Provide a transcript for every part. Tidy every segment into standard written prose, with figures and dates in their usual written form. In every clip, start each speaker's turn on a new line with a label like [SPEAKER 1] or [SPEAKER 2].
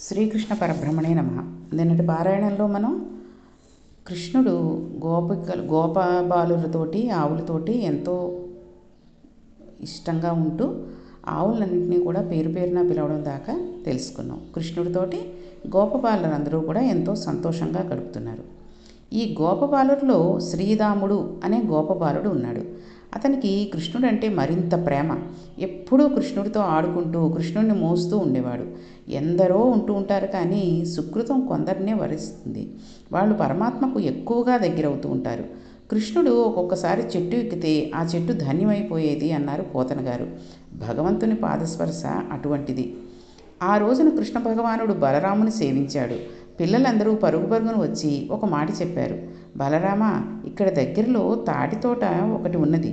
[SPEAKER 1] శ్రీకృష్ణ పరబ్రహ్మణే నమః. నిన్నటి పారాయణంలో మనం కృష్ణుడు గోపబాలులతోటి ఆవులతోటి ఎంతో ఇష్టంగా ఉంటూ ఆవులన్నింటినీ కూడా పేరు పేరున పిలవడం దాకా తెలుసుకున్నాం. కృష్ణుడితోటి గోపబాలురందరూ కూడా ఎంతో సంతోషంగా గడుపుతున్నారు. ఈ గోపబాలుడిలో శ్రీరాముడు అనే గోపబాలుడు ఉన్నాడు. అతనికి కృష్ణుడు అంటే మరింత ప్రేమ. ఎప్పుడూ కృష్ణుడితో ఆడుకుంటూ కృష్ణుడిని మోస్తూ ఉండేవాడు. ఎందరో ఉంటూ ఉంటారు, కానీ సుకృతం కొందరినే వరిస్తుంది. వాళ్ళు పరమాత్మకు ఎక్కువగా దగ్గరవుతూ ఉంటారు. కృష్ణుడు ఒక్కొక్కసారి చెట్టు ఎక్కితే ఆ చెట్టు ధన్యమైపోయేది అన్నారు పోతన గారు. భగవంతుని పాదస్పర్శ అటువంటిది. ఆ రోజున కృష్ణ భగవానుడు బలరాముని సేవించాడు. పిల్లలందరూ పరుగు పరుగును వచ్చి ఒక మాట చెప్పారు. బలరామ, ఇక్కడ దగ్గరలో తాటి తోట ఒకటి ఉన్నది.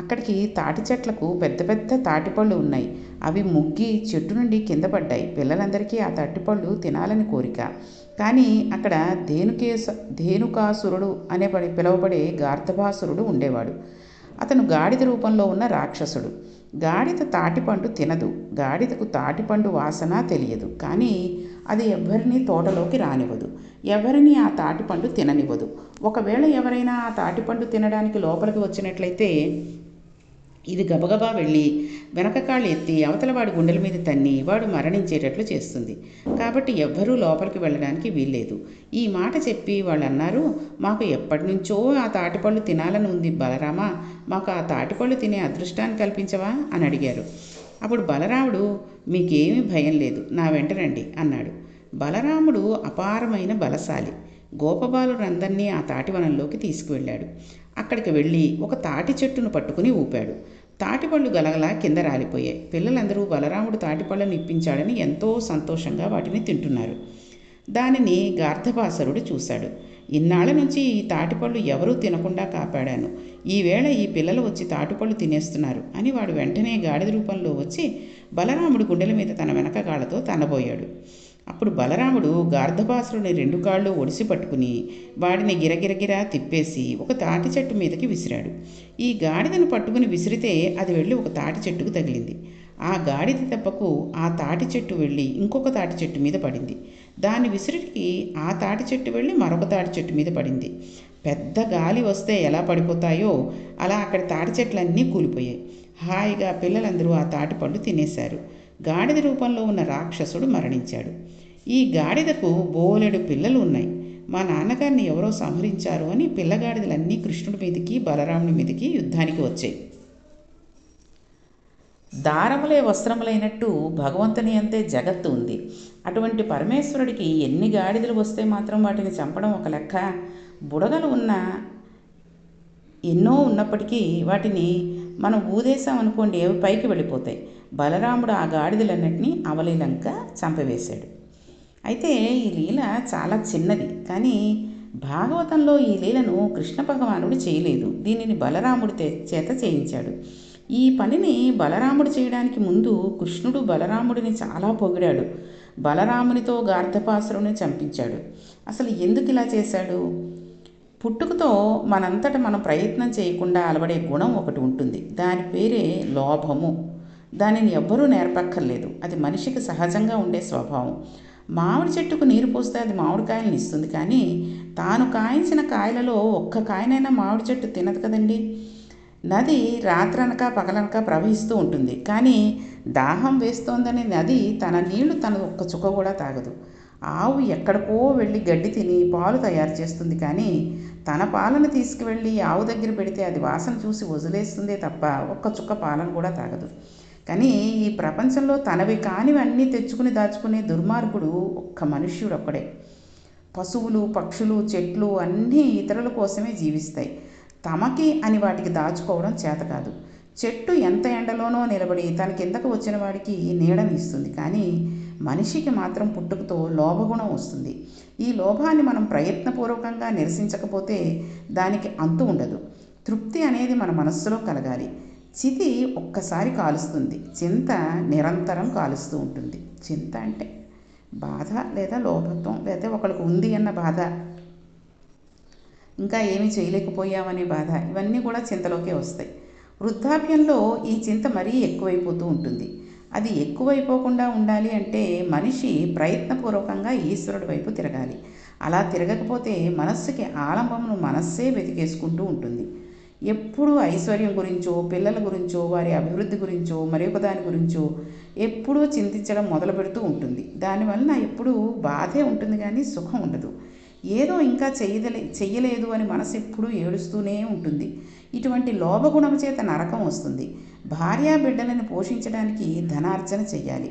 [SPEAKER 1] అక్కడికి తాటి చెట్లకు పెద్ద పెద్ద తాటిపళ్ళు ఉన్నాయి. అవి ముగ్గి చెట్టు నుండి కింద పడ్డాయి. పిల్లలందరికీ ఆ తాటిపళ్ళు తినాలని కోరిక. కానీ అక్కడ ధేనుకాసురుడు అనే పిలువబడే గార్ధబాసురుడు ఉండేవాడు. అతను గాడిద రూపంలో ఉన్న రాక్షసుడు. గాడిద తాటిపండు తినదు. గాడిదకు తాటిపండు వాసన తెలియదు. కానీ అది ఎవ్వరినీ తోటలోకి రానివ్వదు. ఎవరిని ఆ తాటిపండు తిననివ్వదు. ఒకవేళ ఎవరైనా ఆ తాటిపండు తినడానికి లోపలికి వచ్చినట్లయితే ఇది గబగబా వెళ్ళి వెనకకాళ్ళు ఎత్తి అవతలవాడి గుండెల మీద తన్ని వాడు మరణించేటట్లు చేస్తుంది. కాబట్టి ఎవ్వరూ లోపలికి వెళ్ళడానికి వీల్లేదు. ఈ మాట చెప్పి వాళ్ళు అన్నారు, మాకు ఎప్పటి నుంచో ఆ తాటిపళ్ళు తినాలని ఉంది బలరామ, మాకు ఆ తాటిపళ్ళు తినే అదృష్టాన్ని కల్పించవా అని అడిగారు. అప్పుడు బలరాముడు, మీకేమీ భయం లేదు, నా వెంట రండి అన్నాడు. బలరాముడు అపారమైన బలశాలి. గోపబాలురందరినీ ఆ తాటివనంలోకి తీసుకువెళ్ళాడు. అక్కడికి వెళ్ళి ఒక తాటి చెట్టును పట్టుకుని ఊపాడు. తాటిపళ్ళు గలగలా కింద రాలిపోయాయి. పిల్లలందరూ బలరాముడు తాటిపళ్ళను ఇప్పించాడని ఎంతో సంతోషంగా వాటిని తింటున్నారు. దానిని గార్ధబాసురుడు చూశాడు. ఇన్నాళ్ల నుంచి ఈ తాటిపళ్ళు ఎవరూ తినకుండా కాపాడాను. ఈవేళ ఈ పిల్లలు వచ్చి తాటిపళ్ళు తినేస్తున్నారు అని వాడు వెంటనే గాడిద రూపంలో వచ్చి బలరాముడి గుండెల మీద తన వెనకగాళ్లతో తన్నబోయాడు. అప్పుడు బలరాముడు గార్ధబాసురుని రెండు కాళ్ళు ఒడిసి పట్టుకుని వాడిని గిరగిరగిరా తిప్పేసి ఒక తాటి చెట్టు మీదకి విసిరాడు. ఈ గాడిదను పట్టుకుని విసిరితే అది వెళ్ళి ఒక తాటి చెట్టుకు తగిలింది. ఆ గాడిద దెబ్బకు ఆ తాటి చెట్టు వెళ్ళి ఇంకొక తాటి చెట్టు మీద పడింది. దాని విసిరికి ఆ తాటి చెట్టు వెళ్ళి మరొక తాటి చెట్టు మీద పడింది. పెద్ద గాలి వస్తే ఎలా పడిపోతాయో అలా అక్కడ తాటి చెట్లన్నీ కూలిపోయాయి. హాయిగా పిల్లలందరూ ఆ తాటిపళ్ళు తినేశారు. గాడిద రూపంలో ఉన్న రాక్షసుడు మరణించాడు. ఈ గాడిదకు బోలెడు పిల్లలు ఉన్నాయి. మా నాన్నగారిని ఎవరో సంహరించారు అని పిల్లగాడిదలన్నీ కృష్ణుడి మీదకి బలరాముడి మీదకి యుద్ధానికి వచ్చాయి. దారములే వస్త్రములైనట్టు భగవంతుని అంతే జగత్తు ఉంది. అటువంటి పరమేశ్వరుడికి ఎన్ని గాడిదలు వస్తే మాత్రం వాటిని చంపడం ఒక లెక్క. బుడగలు ఉన్న ఎన్నో ఉన్నప్పటికీ వాటిని మనం ఊదేశాం అనుకోండి, అవి పైకి వెళ్ళిపోతాయి. బలరాముడు ఆ గాడిదలన్నింటినీ అవలీలంగా చంపవేశాడు. అయితే ఈ లీల చాలా చిన్నది, కానీ భాగవతంలో ఈ లీలను కృష్ణ భగవానుడు చేయలేదు. దీనిని బలరాముడి చేత చేయించాడు. ఈ పనిని బలరాముడు చేయడానికి ముందు కృష్ణుడు బలరాముడిని చాలా పొగిడాడు. బలరామునితో గార్ధబాసురుని చంపించాడు. అసలు ఎందుకు ఇలా చేశాడు? పుట్టుకతో మనంతట మనం ప్రయత్నం చేయకుండా అలవడే గుణం ఒకటి ఉంటుంది. దాని పేరే లోభము. దానిని ఎవ్వరూ నేర్పక్కర్లేదు. అది మనిషికి సహజంగా ఉండే స్వభావం. మామిడి చెట్టుకు నీరు పోస్తే అది మామిడికాయలను ఇస్తుంది, కానీ తాను కాయించిన కాయలలో ఒక్క కాయనైనా మామిడి చెట్టు తినదు కదండి. నది రాత్రనక పగలనక ప్రవహిస్తూ ఉంటుంది, కానీ దాహం వేస్తోందని నది తన నీళ్లు తన ఒక్క చుక్క కూడా తాగదు. ఆవు ఎక్కడికో వెళ్ళి గడ్డి తిని పాలు తయారు చేస్తుంది, కానీ తన పాలను తీసుకువెళ్ళి ఆవు దగ్గర పెడితే అది వాసన చూసి వదిలేస్తుందే తప్ప ఒక్క చుక్క పాలను కూడా తాగదు. కానీ ఈ ప్రపంచంలో తనవి కానివన్నీ తెచ్చుకుని దాచుకునే దుర్మార్గుడు ఒక్క మనుష్యుడు ఒక్కడే. పశువులు, పక్షులు, చెట్లు అన్నీ ఇతరుల కోసమే జీవిస్తాయి. తమకి అని వాటికి దాచుకోవడం చేత కాదు. చెట్టు ఎంత ఎండలోనో నిలబడి తన కిందకు వచ్చిన వాడికి నీడని ఇస్తుంది, కానీ మనిషికి మాత్రం పుట్టుకతో లోభగుణం వస్తుంది. ఈ లోభాన్ని మనం ప్రయత్నపూర్వకంగా నిరసించకపోతే దానికి అంతు ఉండదు. తృప్తి అనేది మన మనస్సులో కలగాలి. చితి ఒక్కసారి కాలుస్తుంది, చింత నిరంతరం కాలుస్తూ ఉంటుంది. చింత అంటే బాధ లేదా లోభత్వం, లేదా ఒకరికి ఉంది అన్న బాధ, ఇంకా ఏమీ చేయలేకపోయామనే బాధ, ఇవన్నీ కూడా చింతలోకే వస్తాయి. వృద్ధాప్యంలో ఈ చింత మరీ ఎక్కువైపోతూ ఉంటుంది. అది ఎక్కువైపోకుండా ఉండాలి అంటే మనిషి ప్రయత్నపూర్వకంగా ఈశ్వరుడి వైపు తిరగాలి. అలా తిరగకపోతే మనస్సుకి ఆలంబమును మనస్సే వెతికేసుకుంటూ ఉంటుంది. ఎప్పుడూ ఐశ్వర్యం గురించో, పిల్లల గురించో, వారి అభివృద్ధి గురించో, మరొక దాని గురించో ఎప్పుడూ చింతించడం మొదలు పెడుతూ ఉంటుంది. దానివలన ఎప్పుడూ బాధే ఉంటుంది కానీ సుఖం ఉండదు. ఏదో ఇంకా చెయ్యలేదు అని మనసు ఎప్పుడూ ఏడుస్తూనే ఉంటుంది. ఇటువంటి లోభగుణం చేత నరకం వస్తుంది. భార్యా బిడ్డలను పోషించడానికి ధనార్జన చెయ్యాలి.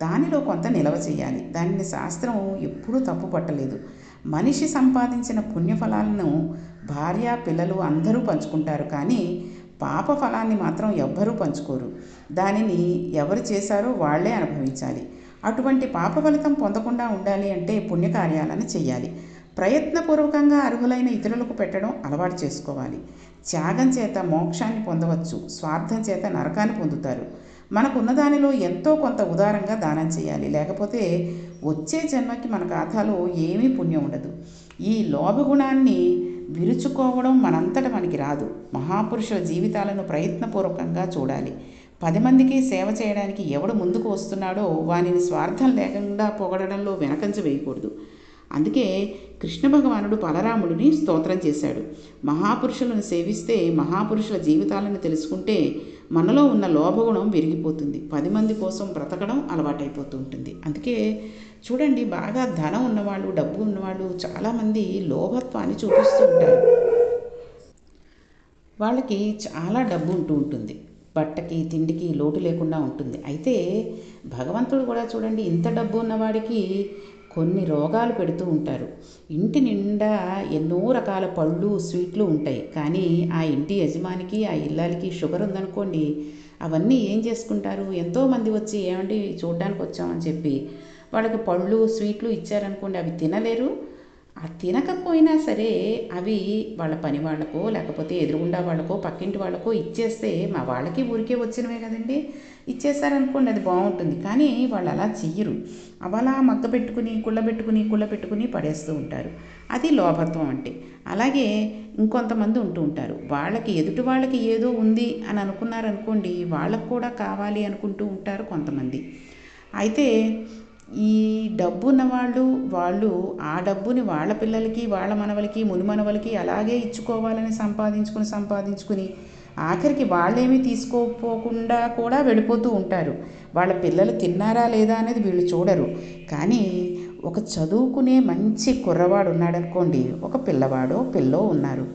[SPEAKER 1] దానిలో కొంత నిలవ చేయాలి. దానిని శాస్త్రం ఎప్పుడూ తప్పు పట్టలేదు. మనిషి సంపాదించిన పుణ్యఫలాలను భార్య పిల్లలు అందరూ పంచుకుంటారు, కానీ పాప ఫలాన్ని మాత్రం ఎవ్వరూ పంచుకోరు. దానిని ఎవరు చేశారో వాళ్లే అనుభవించాలి. అటువంటి పాప ఫలితం పొందకుండా ఉండాలి అంటే పుణ్యకార్యాలను చెయ్యాలి. ప్రయత్నపూర్వకంగా అర్హులైన ఇతరులకు పెట్టడం అలవాటు చేసుకోవాలి. త్యాగం చేత మోక్షాన్ని పొందవచ్చు, స్వార్థం చేత నరకాన్ని పొందుతారు. మనకున్న దానిలో ఎంతో కొంత ఉదారంగా దానం చేయాలి. లేకపోతే వచ్చే జన్మకి మన ఖాతాలో ఏమీ పుణ్యం ఉండదు. ఈ లోభగుణాన్ని విరుచుకోవడం మనంతట మనకి రాదు. మహాపురుషుల జీవితాలను ప్రయత్నపూర్వకంగా చూడాలి. 10 మందికి సేవ చేయడానికి ఎవడు ముందుకు వస్తున్నాడో వానిని స్వార్థం లేకుండా పొగడడంలో వెనకంజ వేయకూడదు. అందుకే కృష్ణ భగవానుడు బలరాముడిని స్తోత్రం చేశాడు. మహాపురుషులను సేవిస్తే, మహాపురుషుల జీవితాలను తెలుసుకుంటే మనలో ఉన్న లోభగుణం విరిగిపోతుంది. 10 మంది కోసం బ్రతకడం అలవాటైపోతూ ఉంటుంది. అందుకే చూడండి, బాగా ధనం ఉన్నవాళ్ళు, డబ్బు ఉన్నవాళ్ళు చాలామంది లోభత్వాన్ని చూపిస్తూ ఉంటారు. వాళ్ళకి చాలా డబ్బు ఉంటూ ఉంటుంది, బట్టకి తిండికి లోటు లేకుండా ఉంటుంది. అయితే భగవంతుడు కూడా చూడండి, ఇంత డబ్బు ఉన్నవాడికి కొన్ని రోగాలు పెడుతూ ఉంటారు. ఇంటి నిండా ఎన్నో రకాల పళ్ళు, స్వీట్లు ఉంటాయి, కానీ ఆ ఇంటి యజమానికి, ఆ ఇల్లాలకి షుగర్ ఉందనుకోండి, అవన్నీ ఏం చేసుకుంటారు? ఎంతోమంది వచ్చి ఏమండి చూడ్డానికి వచ్చామని చెప్పి వాళ్ళకి పళ్ళు, స్వీట్లు ఇచ్చారనుకోండి, అవి తినలేరు. ఆ తినకపోయినా సరే అవి వాళ్ళ పని వాళ్ళకో, లేకపోతే ఎదురుగుండా వాళ్ళకో, పక్కింటి వాళ్ళకో ఇచ్చేస్తే మా వాళ్ళకి ఊరికే వచ్చినవే కదండి, ఇచ్చేసారనుకోండి అది బాగుంటుంది. కానీ వాళ్ళు అలా చెయ్యరు. అవలా మగ్గ పెట్టుకుని, కుళ్ళ పెట్టుకుని పడేస్తూ ఉంటారు. అది లోభత్వం అంటే. అలాగే ఇంకొంతమంది ఉంటూ ఉంటారు, వాళ్ళకి ఎదుటి వాళ్ళకి ఏదో ఉంది అని అనుకున్నారనుకోండి, వాళ్ళకు కూడా కావాలి అనుకుంటూ ఉంటారు కొంతమంది. అయితే ఈ డబ్బు ఉన్నవాళ్ళు ఆ డబ్బుని వాళ్ళ పిల్లలకి, వాళ్ళ మనవలకి, మునిమనవలకి అలాగే ఇచ్చుకోవాలని సంపాదించుకుని ఆఖరికి వాళ్ళేమీ తీసుకోపోకుండా కూడా వెళ్ళిపోతూ ఉంటారు. వాళ్ళ పిల్లలు తిన్నారా లేదా అనేది వీళ్ళు చూడరు. కానీ ఒక చదువుకునే మంచి కుర్రవాడు ఉన్నాడనుకోండి, ఒక పిల్లవాడో పిల్లో ఉన్నారు,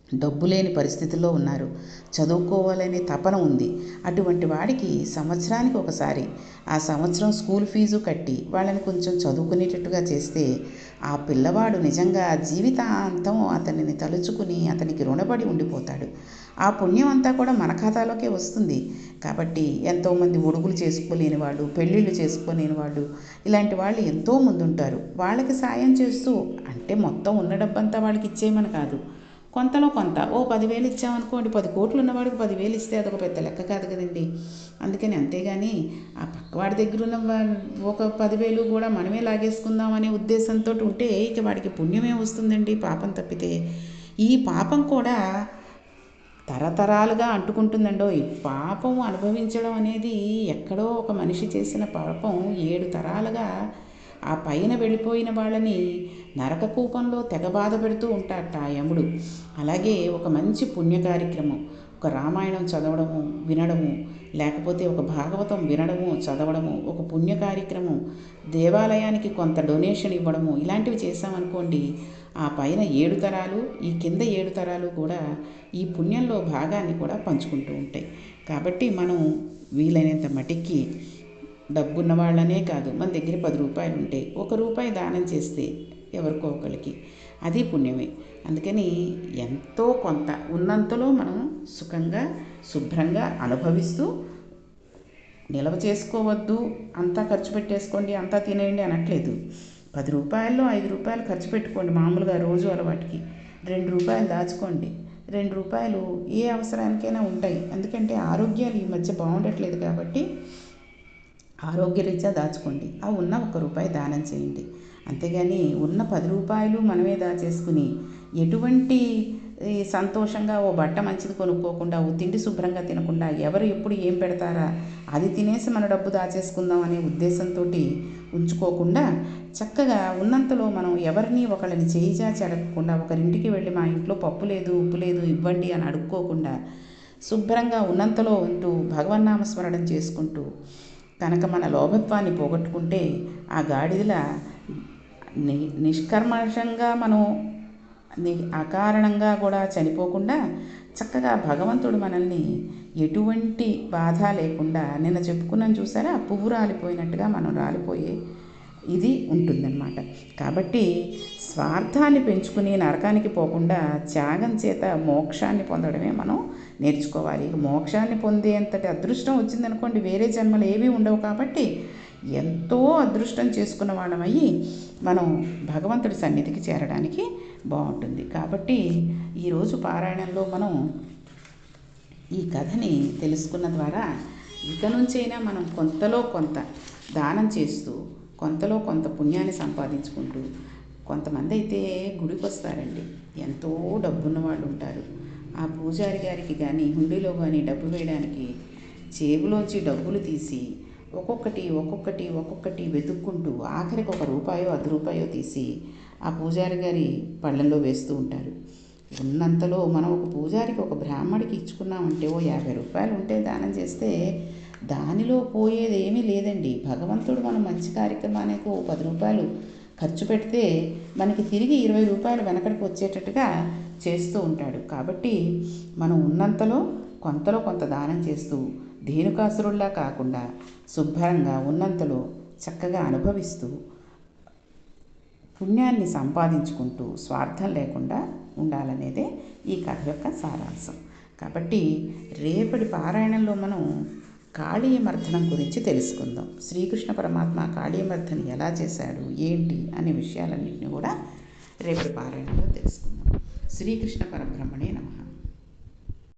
[SPEAKER 1] డబ్బు లేని పరిస్థితుల్లో ఉన్నారు, చదువుకోవాలనే తపన ఉంది. అటువంటి వాడికి సంవత్సరానికి ఒకసారి ఆ సంవత్సరం స్కూల్ ఫీజు కట్టి వాళ్ళని కొంచెం చదువుకునేటట్టుగా చేస్తే ఆ పిల్లవాడు నిజంగా జీవితాంతం అతనిని తలుచుకుని అతనికి రుణపడి ఉండిపోతాడు. ఆ పుణ్యం అంతా కూడా మన ఖాతాలోకే వస్తుంది. కాబట్టి ఎంతోమంది ఒడుగులు చేసుకోలేని వాళ్ళు, పెళ్ళిళ్ళు చేసుకోలేని వాళ్ళు, ఇలాంటి వాళ్ళు ఎంతోమంది ఉంటారు. వాళ్ళకి సాయం చేస్తూ, అంటే మొత్తం ఉన్న డబ్బంతా వాళ్ళకి ఇచ్చేయమని కాదు, కొంతలో కొంత 10,000 ఇచ్చామనుకోండి, 10 కోట్లు ఉన్నవాడికి 10,000 ఇస్తే అదొక పెద్ద లెక్క కాదు కదండి. అందుకని అంతేగాని ఆ పక్కవాడి దగ్గర ఉన్న ఒక 10,000 కూడా మనమే లాగేసుకుందాం అనే ఉద్దేశంతో ఉంటే ఇక వాడికి పుణ్యమే వస్తుందండి, పాపం తప్పితే. ఈ పాపం కూడా తరతరాలుగా అంటుకుంటుందండో. ఈ పాపం అనుభవించడం అనేది ఎక్కడో ఒక మనిషి చేసిన పాపం 7 తరాలుగా ఆ పైన వెళ్ళిపోయిన వాళ్ళని నరక కూపంలో తెగ బాధ పెడుతూ ఉంటాడట ఆ యముడు. అలాగే ఒక మంచి పుణ్య కార్యక్రమం, ఒక రామాయణం చదవడము, వినడము, లేకపోతే ఒక భాగవతం వినడము, చదవడము, ఒక పుణ్య కార్యక్రమం, దేవాలయానికి కొంత డొనేషన్ ఇవ్వడము, ఇలాంటివి చేశామనుకోండి, ఆ పైన 7 తరాలు, ఈ కింద 7 తరాలు కూడా ఈ పుణ్యంలో భాగాన్ని కూడా పంచుకుంటూ ఉంటాయి. కాబట్టి మనం వీలైనంత మటికి డబ్బున్న వాళ్ళనే కాదు, మన దగ్గర 10 రూపాయలు ఉంటే 1 రూపాయి దానం చేస్తే ఎవరికో ఒకరికి అది పుణ్యమే. అందుకని ఎంతో కొంత ఉన్నంతలో మనం సుఖంగా, శుభ్రంగా అనుభవిస్తూ, నిల్వ చేసుకోవద్దు, అంతా ఖర్చు పెట్టేసుకోండి, అంతా తినేయండి అనట్లేదు. 10 రూపాయల్లో 5 రూపాయలు ఖర్చు పెట్టుకోండి, మామూలుగా రోజు అలవాటుకి 2 రూపాయలు దాచుకోండి. 2 రూపాయలు ఏ అవసరానికైనా ఉంటాయి. ఎందుకంటే ఆరోగ్యాలు ఈ మధ్య బాగుండట్లేదు కాబట్టి ఆరోగ్యరీత్యా దాచుకోండి. ఆ ఉన్న 1 రూపాయి దానం చేయండి. అంతేగాని ఉన్న 10 రూపాయలు మనమే దాచేసుకుని ఎటువంటి ఈ సంతోషంగా ఓ బట్ట మంచిది కొనుక్కోకుండా, ఓ తిండి శుభ్రంగా తినకుండా, ఎవరు ఎప్పుడు ఏం పెడతారా అది తినేసి మన డబ్బు దాచేసుకుందాం అనే ఉద్దేశంతో ఉంచుకోకుండా, చక్కగా ఉన్నంతలో మనం ఎవరిని ఒకళ్ళని చేయిచాచి అడగకుండా, ఒకరింటికి వెళ్ళి మా ఇంట్లో పప్పు లేదు, ఉప్పు లేదు ఇవ్వండి అని అడుక్కోకుండా, శుభ్రంగా ఉన్నంతలో ఉంటూ భగవన్నామస్మరణం చేసుకుంటూ కనుక మన లోభత్వాన్ని పోగొట్టుకుంటే, ఆ గాడిదల నిష్కర్మషంగా మనం అకారణంగా కూడా చనిపోకుండా, చక్కగా భగవంతుడు మనల్ని ఎటువంటి బాధ లేకుండా, నిన్న చెప్పుకున్నాను చూసారా, పువ్వు రాలిపోయినట్టుగా మనం రాలిపోయే ఇది ఉంటుందన్నమాట. కాబట్టి స్వార్థాన్ని పెంచుకుని నరకానికి పోకుండా త్యాగం చేత మోక్షాన్ని పొందడమే మనం నేర్చుకోవాలి. మోక్షాన్ని పొందేంతటి అదృష్టం వచ్చిందనుకోండి, వేరే జన్మలు ఏవీ ఉండవు. కాబట్టి ఎంతో అదృష్టం చేసుకున్న వాళ్ళమయ్యి మనం భగవంతుడి సన్నిధికి చేరడానికి బాగుంటుంది. కాబట్టి ఈరోజు పారాయణంలో మనం ఈ కథని తెలుసుకున్న ద్వారా ఇక నుంచైనా మనం కొంతలో కొంత దానం చేస్తూ, కొంతలో కొంత పుణ్యాన్ని సంపాదించుకుంటూ, కొంతమంది అయితే గుడికి వస్తారండి, ఎంతో డబ్బున్న వాళ్ళు ఉంటారు. ఆ పూజారి గారికి కానీ హుండీలో కానీ డబ్బు వేయడానికి జేబులోంచి డబ్బులు తీసి ఒక్కొక్కటి వెతుక్కుంటూ ఆఖరికి ₹1 ₹10 తీసి ఆ పూజారి గారి పళ్ళల్లో వేస్తూ ఉంటారు. ఉన్నంతలో మనం ఒక పూజారికి, ఒక బ్రాహ్మడికి ఇచ్చుకున్నామంటే ఓ ₹50 ఉంటే దానం చేస్తే దానిలో పోయేది ఏమీ లేదండి. భగవంతుడు మనం మంచి కార్యక్రమానికి ఓ ₹10 ఖర్చు పెడితే మనకి తిరిగి ₹20 వెనకడికి వచ్చేటట్టుగా చేస్తూ ఉంటాడు. కాబట్టి మనం ఉన్నంతలో కొంతలో కొంత దానం చేస్తూ, ధేనుకాసురుల్లా కాకుండా శుభ్రంగా ఉన్నంతలో చక్కగా అనుభవిస్తూ, పుణ్యాన్ని సంపాదించుకుంటూ, స్వార్థం లేకుండా ఉండాలనేదే ఈ కథ యొక్క సారాంశం. కాబట్టి రేపటి పారాయణంలో మనం కాళీయమర్దనం గురించి తెలుసుకుందాం. శ్రీకృష్ణ పరమాత్మ కాళీయమర్దనం ఎలా చేశాడు, ఏంటి అనే విషయాలన్నింటినీ కూడా రేపటి పారాయణంలో తెలుసుకుందాం. శ్రీకృష్ణ పరబ్రహ్మణే నమః.